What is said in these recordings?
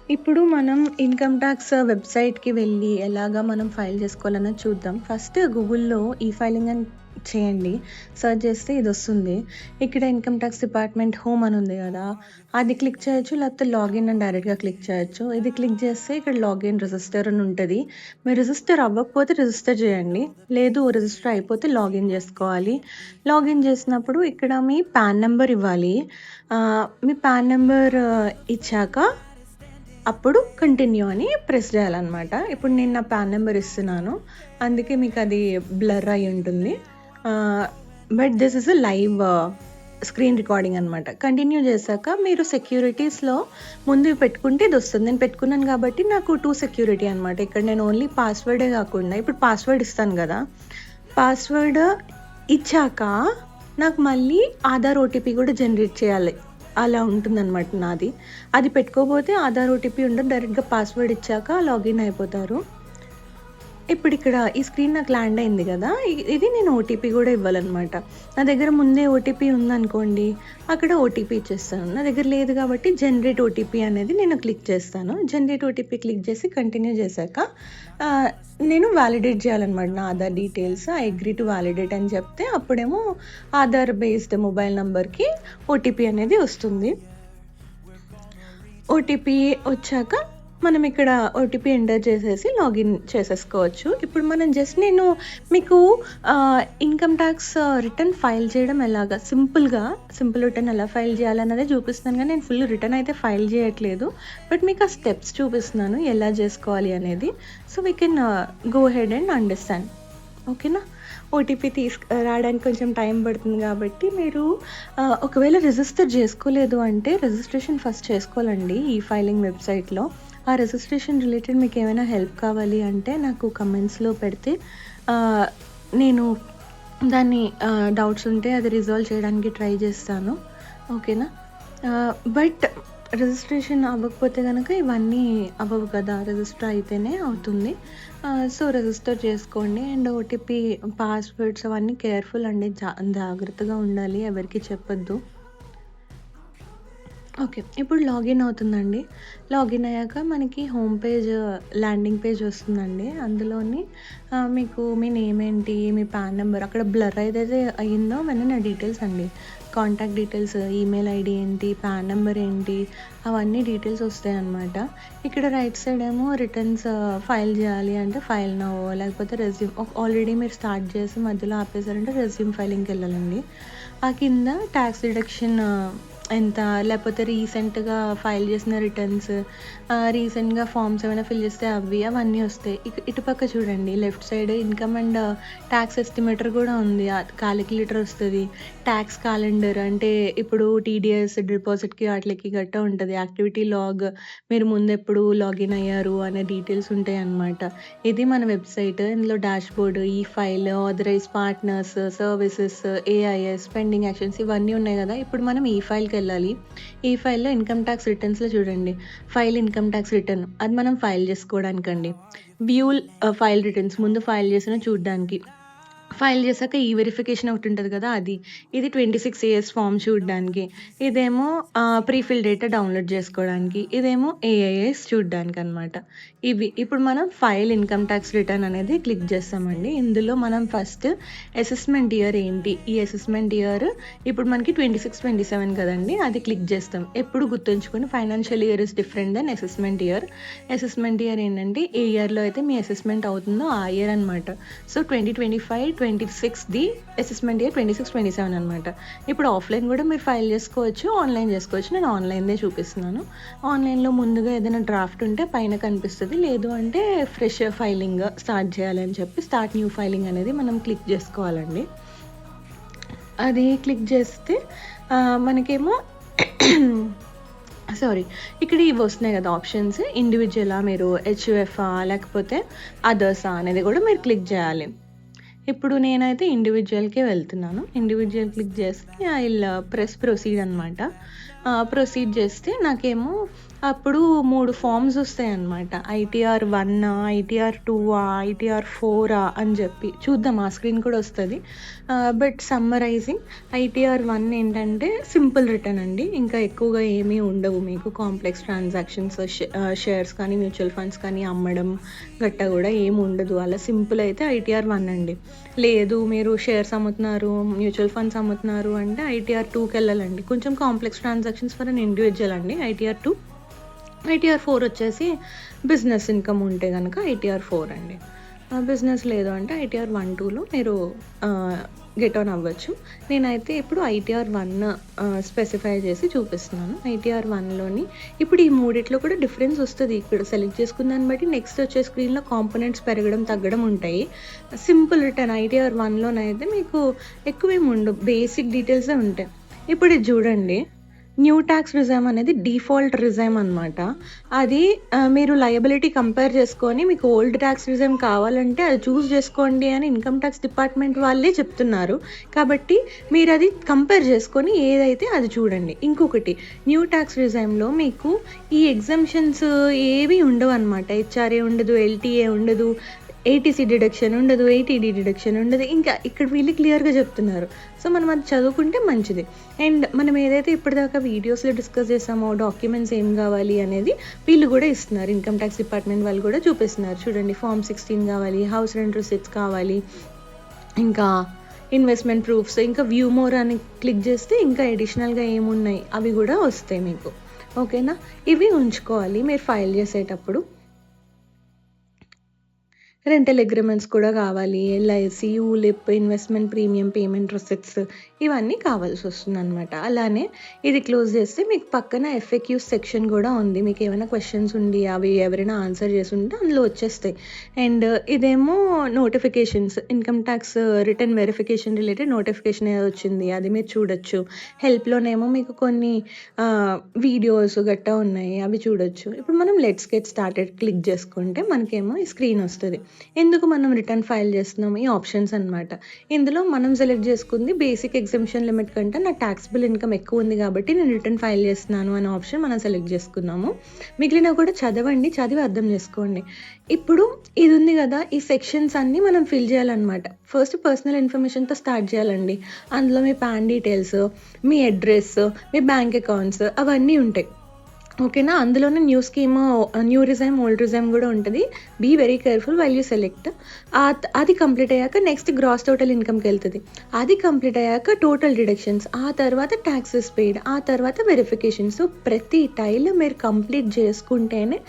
ఇప్పుడు మనం income tax వెబ్‌సైట్‌కి వెళ్ళి ఎలాగా మనం ఫైల్ చేసుకోవాలన్నది చూద్దాం. ఫస్ట్ గూగుల్‌లో ఫైలింగ్ అని చేయండి. సెర్చ్ చేస్తే ఇదొస్తుంది. ఇక్కడ ఇన్‌కమ్ టాక్స్ డిపార్ట్‌మెంట్ హోమ్ అని ఉంది గదా! అది క్లిక్ చేయొచ్చు. లేకపోతే లాగిన్ అని డైరెక్ట్‌గా క్లిక్ చేయొచ్చు. ఇది క్లిక్ చేస్తే ఇక్కడ లాగిన్, రిజిస్టర్ అని ఉంటది. మీరు రిజిస్టర్ అవ్వకపోతే రిజిస్టర్ చేయండి. లేదు రిజిస్టర్ అయిపోతే లాగిన్ చేసుకోవాలి. లాగిన్ చేసినప్పుడు ఇక్కడ మీ పాన్ నంబర్ ఇవ్వాలి. మీ పాన్ నంబర్ ఇచ్చాక అప్పుడు కంటిన్యూ అని ప్రెస్ చేయాలనమాట. ఇప్పుడు నేను నా పాన్ నెంబర్ ఇస్తున్నాను. అందుకే మీకది బ్లర్ అయ్యి ఉంటుంది. But this is a live screen recording అనమాట. కంటిన్యూ చేశాక మీరు సెక్యూరిటీస్‌లో ముందు పెట్టుకుంటే ఇదొస్తుంది. నేను పెట్టుకున్నాను కాబట్టి నాకు 2 సెక్యూరిటీ అనమాట. ఇక్కడ నేను ఓన్లీ పాస్వర్డే కాకుండా ఇప్పుడు పాస్వర్డ్ ఇస్తాను గదా! పాస్వర్డ్ ఇచ్చాక నాకు మళ్ళీ ఆధార్ ఓటీపీ కూడా జనరేట్ చేయాలి. అలా ఉంటుందనమాట నాది. అది పెట్టుకోకపోతే ఆధార్ ఓటీపీ ఉండదు. డైరెక్ట్‌గా పాస్వర్డ్ ఇచ్చాక లాగిన్ అయిపోతారు. ఇప్పుడిక్కడ ఈ స్క్రీన్ నాకు ల్యాండ్ అయింది గదా! ఇది నేను ఓటీపీ గూడా ఇవ్వాలనమాట. నా దగ్గర ముందే ఓటీపీ ఉందనుకోండి, అక్కడ ఓటీపీ ఇచ్చేస్తాను. నా దగ్గర లేదు కాబట్టి జనరేట్ ఓటీపీ అనేది నేను క్లిక్ చేస్తాను. జనరేట్ ఓటీపీ క్లిక్ చేసి కంటిన్యూ చేశాక నేను వాలిడేట్ చేయాలనమాట నా Aadhaar details. I agree to validate అని చెప్తే అప్పుడేమో ఆధార్ బేస్డ్ మొబైల్ నంబర్‌కి ఓటీపీ అనేది వస్తుంది. ఓటీపీ వచ్చాక మనం ఇక్కడ ఓటీపీ ఎంటర్ చేసేసి లాగిన్ చేసేసుకోవచ్చు. ఇప్పుడు మనం జస్ట్ నేను మీకు ఇన్‌కమ్ టాక్స్ రిటర్న్ ఫైల్ చేయడం ఎలాగా సింపుల్ రిటర్న్ ఎలా ఫైల్ చేయాలన్నదే చూపిస్తున్నాను గానీ, నేను ఫుల్ రిటర్న్ అయితే ఫైల్ చేయట్లేదు. బట్ మీకు ఆ స్టెప్స్ చూపిస్తున్నాను ఎలా చేసుకోవాలి అనేది. So, we can go head and understand. ఓకేనా? ఓటీపీ రావడానికి కొంచెం టైం పడుతుంది కాబట్టి మీరు ఒకవేళ రిజిస్టర్ చేసుకోలేదు అంటే రిజిస్ట్రేషన్ ఫస్ట్ చేసుకోవాలండి ఈ ఫైలింగ్ వెబ్‌సైట్‌లో. ఆ రిజిస్ట్రేషన్ రిలేటెడ్ మీకేమైనా హెల్ప్ కావాలి అంటే నాకు కమెంట్స్‌లో పెడితే నేను దాన్ని డౌట్స్ ఉంటే అది రిజాల్వ్ చేయడానికి ట్రై చేస్తాను. ఓకేనా? బట్ రిజిస్ట్రేషన్ అవ్వకపోతే గనక ఇవన్నీ అవ్వవు కదా! రిజిస్టర్ అయితేనే అవుతుంది. సో, రిజిస్టర్ చేసుకోండి. అండ్ ఓటీపీ, పాస్వర్డ్స్ అవన్నీ కేర్‌ఫుల్ అండి. జాగ్రత్తగా ఉండాలి. ఎవరికీ చెప్పొద్దు. ఓకే. ఇప్పుడు లాగిన్ అవుతుందండి. లాగిన్ అయ్యాక మనకి హోమ్ పేజ్, ల్యాండింగ్ పేజ్ వస్తుందండి. అందులోని మీకు మీ నేమ్ ఏంటి, మీ పాన్ నంబర్ అక్కడ బ్లర్ ఏదైతే అయిందో అవన్నీ నా డీటెయిల్స్ అండి. కాంటాక్ట్ డీటెయిల్స్, ఈమెయిల్ ఐడీ ఏంటి, పాన్ నంబర్ ఏంటి, అవన్నీ డీటెయిల్స్ వస్తాయన్నమాట. ఇక్కడ రైట్ సైడ్ ఏమో రిటర్న్స్ ఫైల్ చేయాలి అంటే ఫైల్ నౌ, లేకపోతే రెజ్యూమ్ ఆల్రెడీ మీరు స్టార్ట్ చేసి మధ్యలో ఆపేసారంటే రెజ్యూమ్ ఫైలింగ్‌కెళ్ళాలండి. ఆ కింద టాక్స్ డిడక్షన్ ఎంత, లేకపోతే రీసెంట్‌గా ఫైల్ చేసిన రిటర్న్స్, రీసెంట్‌గా ఫార్మ్స్ ఏమైనా ఫిల్ చేస్తే అవన్నీ వస్తాయి. ఇటుపక్క చూడండి left side income and talks estimator కూడా ఉంది. కాలిక్యులేటర్ వస్తది. టాక్స్ క్యాలెండర్ అంటే ఇప్పుడు టీడీఎస్ డిపాజిట్‌కి ఆటిలకి గట్టా ఉంటది. యాక్టివిటీ లాగ్, మీరు ముందెప్పుడు లాగిన్ అయ్యారు అనే డీటెయిల్స్ ఉంటాయన్నమాట. ఇది మన వెబ్‌సైట్. ఇందులో dashboard, e file, authorised partners, services, AIS, pending actions ఇవన్నీ ఉన్నాయి గదా! ఇప్పుడు మనం ఈ ఫైల్‌కెళ్ళాలి. ఈ ఫైల్‌లో ఇన్‌కమ్ టాక్స్ రిటర్న్స్‌లో చూడండి. ఫైల్ ఇన్‌కమ్ టాక్స్ రిటర్న్ అది మనం ఫైల్ చేసుకోవడానికండి. వ్యూ ఫైల్ రిటర్న్స్ ముందు ఫైల్ చేసినవి చూడ్డానికి. ఫైల్ చేశాక ఈ వెరిఫికేషన్ ఒకటి ఉంటది కదా! అది. ఇది 26 ఏఎస్ ఫార్మ్ చూడడానికి. ఇదేమో ప్రీ ఫిల్ డేటా డౌన్‌లోడ్ చేసుకోవడానికి. ఇదేమో ఏఐఎస్ చూడ్డానికనమాట. ఇవి. ఇప్పుడు మనం ఫైల్ ఇన్‌కమ్ టాక్స్ రిటర్న్ అనేది క్లిక్ చేస్తామండి. ఇందులో మనం ఫస్ట్ అసెస్మెంట్ ఇయర్ ఏంటి? ఈ అసెస్మెంట్ ఇయర్ ఇప్పుడు మనకి 26, 27 కదండీ! అది క్లిక్ చేస్తాం. ఎప్పుడు గుర్తుంచుకోండి financial year is different than assessment year. Assessment year ఏంటంటే ఏ ఇయర్‌లో అయితే మీ అసెస్మెంట్ అవుతుందో ఆ ఇయర్ అనమాట. సో, 2025, 26ది అసెస్మెంట్ ఇయర్ 26, 27 అనమాట. ఇప్పుడు ఆఫ్‌లైన్ కూడా మీరు ఫైల్ చేసుకోవచ్చు. ఆన్‌లైన్ చేసుకోవచ్చు. నేను ఆన్‌లైన్‌దే చూపిస్తున్నాను. ఆన్‌లైన్‌లో ముందుగా ఏదైనా డ్రాఫ్ట్ ఉంటే పైన కనిపిస్తది. లేదు అంటే ఫ్రెష్ ఫైలింగ్ స్టార్ట్ చేయాలని చెప్పి స్టార్ట్ న్యూ ఫైలింగ్ అనేది మనం క్లిక్ చేసుకోవాలండి. అది క్లిక్ చేస్తే మనకేమో సారీ, ఇక్కడ ఇవి వస్తున్నాయి కదా ఆప్షన్స్. ఇండివిడ్యువలా, మీరు హెచ్‌యుఎఫా లేకపోతే అదర్సా అనేది కూడా మీరు క్లిక్ చేయాలి. ఇప్పుడు నేనైతే ఇండివిడ్యువల్‌కే వెళ్తున్నాను. ఇండివిడ్యువల్ క్లిక్ చేసి ఐ విల్ ప్రెస్ ప్రొసీడ్ అనమాట. ప్రొసీడ్ చేస్తే నాకేమో అప్పుడు 3 ఫార్మ్స్ వస్తాయన్నమాట. ఐటీఆర్ 1, ఐటీఆర్ 2, ఐటీఆర్ 4 అని చెప్పి చూద్దాం, ఆ స్క్రీన్ కూడా వస్తది. బట్ సమ్మరైజింగ్ ఐటీఆర్ 1 ఏంటంటే సింపుల్ రిటర్న్ అండి. ఇంకా ఎక్కువగా ఏమీ ఉండవు మీకు. కాంప్లెక్స్ ట్రాన్సాక్షన్స్, షేర్స్ కానీ మ్యూచువల్ ఫండ్స్ కానీ అమ్మడం గట్టా కూడా ఏమి ఉండదు. అలా సింపుల్ అయితే ఐటీఆర్ 1 అండి. లేదు మీరు షేర్స్ అమ్ముతున్నారు, మ్యూచువల్ ఫండ్స్ అమ్ముతున్నారు అంటే ఐటీఆర్ 2కి వెళ్ళాలండి. కొంచెం complex transactions for an individual అండి ఐటీఆర్ 2. ఐటీఆర్ 4 వచ్చేసి బిజినెస్ ఇన్కమ్ ఉంటే కనుక ఐటీఆర్ 4 అండి. బిజినెస్ లేదు అంటే ఐటీఆర్ 1, 2లో మీరు గెట్ ఆన్ అవ్వచ్చు. నేనైతే ఇప్పుడు ఐటీఆర్ 1 స్పెసిఫై చేసి చూపిస్తున్నాను. ఐటీఆర్ 1లోని ఇప్పుడు ఈ మూడిట్లో కూడా డిఫరెన్స్ వస్తుంది. ఇక్కడ సెలెక్ట్ చేసుకున్న దాన్ని బట్టి నెక్స్ట్ వచ్చే స్క్రీన్లో కాంపోనెంట్స్ పెరగడం తగ్గడం ఉంటాయి. సింపుల్ రిటర్న్ ఐటీఆర్ 1లోనైతే మీకు ఎక్కువేమి ఉండవు, బేసిక్ డీటెయిల్సే ఉంటాయి. ఇప్పుడు ఇది చూడండి, న్యూ ట్యాక్స్ రిజైమ్ అనేది డిఫాల్ట్ రిజైమ్ అనమాట. అది మీరు లయబిలిటీ కంపేర్ చేసుకొని మీకు ఓల్డ్ ట్యాక్స్ రిజైమ్ కావాలంటే అది చూస్ చేసుకోండి అని ఇన్కమ్ ట్యాక్స్ డిపార్ట్మెంట్ వాళ్ళే చెప్తున్నారు. కాబట్టి మీరు అది కంపేర్ చేసుకొని ఏదైతే అది చూడండి. ఇంకొకటి, న్యూ ట్యాక్స్ రిజైమ్లో మీకు ఈ ఎగ్జంప్షన్స్ ఏవి ఉండవు అనమాట. హెచ్ఆర్ఏ ఉండదు, ఎల్టీఏ ఉండదు, ఏటీసీ డిడక్షన్ ఉండదు, ఏటీడీ డిడక్షన్ ఉండదు. ఇంకా ఇక్కడ వీళ్ళు క్లియర్గా చెప్తున్నారు. సో మనం అది చదువుకుంటే మంచిది. అండ్ మనం ఏదైతే ఇప్పటిదాకా వీడియోస్లో డిస్కస్ చేసామో డాక్యుమెంట్స్ ఏం కావాలి అనేది వీళ్ళు కూడా ఇస్తున్నారు. ఇన్కమ్ ట్యాక్స్ డిపార్ట్మెంట్ వాళ్ళు కూడా చూపిస్తున్నారు. చూడండి, ఫామ్ 16 కావాలి, హౌస్ రెంట్ రిసిప్ట్స్ కావాలి, ఇంకా ఇన్వెస్ట్మెంట్ ప్రూఫ్స్, ఇంకా వ్యూ మోర్ అని క్లిక్ చేస్తే ఇంకా అడిషనల్గా ఏమున్నాయి అవి కూడా వస్తాయి మీకు. ఓకేనా, ఇవి ఉంచుకోవాలి మీరు ఫైల్ చేసేటప్పుడు. రెంటల్ అగ్రిమెంట్స్ కూడా కావాలి, LIC, ULIP, investment premium payment receipts ఇవన్నీ కావాల్సి వస్తుంది అనమాట. అలానే ఇది క్లోజ్ చేస్తే మీకు పక్కన ఎఫ్ఏక్యూస్ సెక్షన్ కూడా ఉంది. మీకు ఏమైనా క్వశ్చన్స్ ఉండి అవి ఎవరైనా ఆన్సర్ చేసి ఉంటే అందులో వచ్చేస్తాయి. అండ్ ఇదేమో notifications, income tax return verification related notification ఏదో వచ్చింది, అది మీరు చూడొచ్చు. హెల్ప్లోనేమో మీకు కొన్ని వీడియోస్ గట్టా ఉన్నాయి, అవి చూడొచ్చు. ఇప్పుడు మనం లెట్స్ గెట్ స్టార్టెడ్ క్లిక్ చేసుకుంటే మనకేమో ఈ స్క్రీన్ వస్తుంది. ఎందుకు మనం రిటర్న్ ఫైల్ చేస్తున్నాం, ఈ ఆప్షన్స్ అనమాట. ఇందులో మనం సెలెక్ట్ చేసుకుంది బేసిక్ ఎగ్జంప్షన్ లిమిట్ కంటే నా ట్యాక్సిబుల్ ఇన్కమ్ ఎక్కువ ఉంది కాబట్టి నేను రిటర్న్ ఫైల్ చేస్తున్నాను అనే ఆప్షన్ మనం సెలెక్ట్ చేసుకున్నాము. మిగిలిన కూడా చదవండి, చదివి అర్థం చేసుకోండి. ఇప్పుడు ఇది ఉంది కదా, ఈ సెక్షన్స్ అన్నీ మనం ఫిల్ చేయాలన్నమాట. ఫస్ట్ పర్సనల్ ఇన్ఫర్మేషన్తో స్టార్ట్ చేయాలండి. అందులో మీ పాన్ డీటెయిల్స్, మీ అడ్రస్, మీ బ్యాంక్ అకౌంట్స్ అవన్నీ ఉంటాయి. ఓకేనా, అందులోనే new scheme, new regime, old regime కూడా ఉంటుంది. Be very careful while you select. అది కంప్లీట్ అయ్యాక నెక్స్ట్ గ్రాస్ టోటల్ ఇన్కమ్కి వెళ్తుంది. అది కంప్లీట్ అయ్యాక టోటల్ డిడక్షన్స్, ఆ తర్వాత ట్యాక్సెస్ పెయిడ్, ఆ తర్వాత వెరిఫికేషన్. సో ప్రతి టైల్ మీరు కంప్లీట్ చేసుకుంటేనే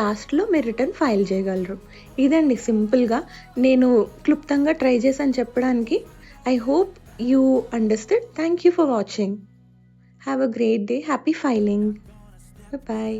లాస్ట్లో మీరు రిటర్న్ ఫైల్ చేయగలరు. ఇదండి సింపుల్గా నేను క్లుప్తంగా ట్రై చేశాను చెప్పడానికి. I hope you understand. Thank you for watching. Have a great day. Happy filing. Bye-bye.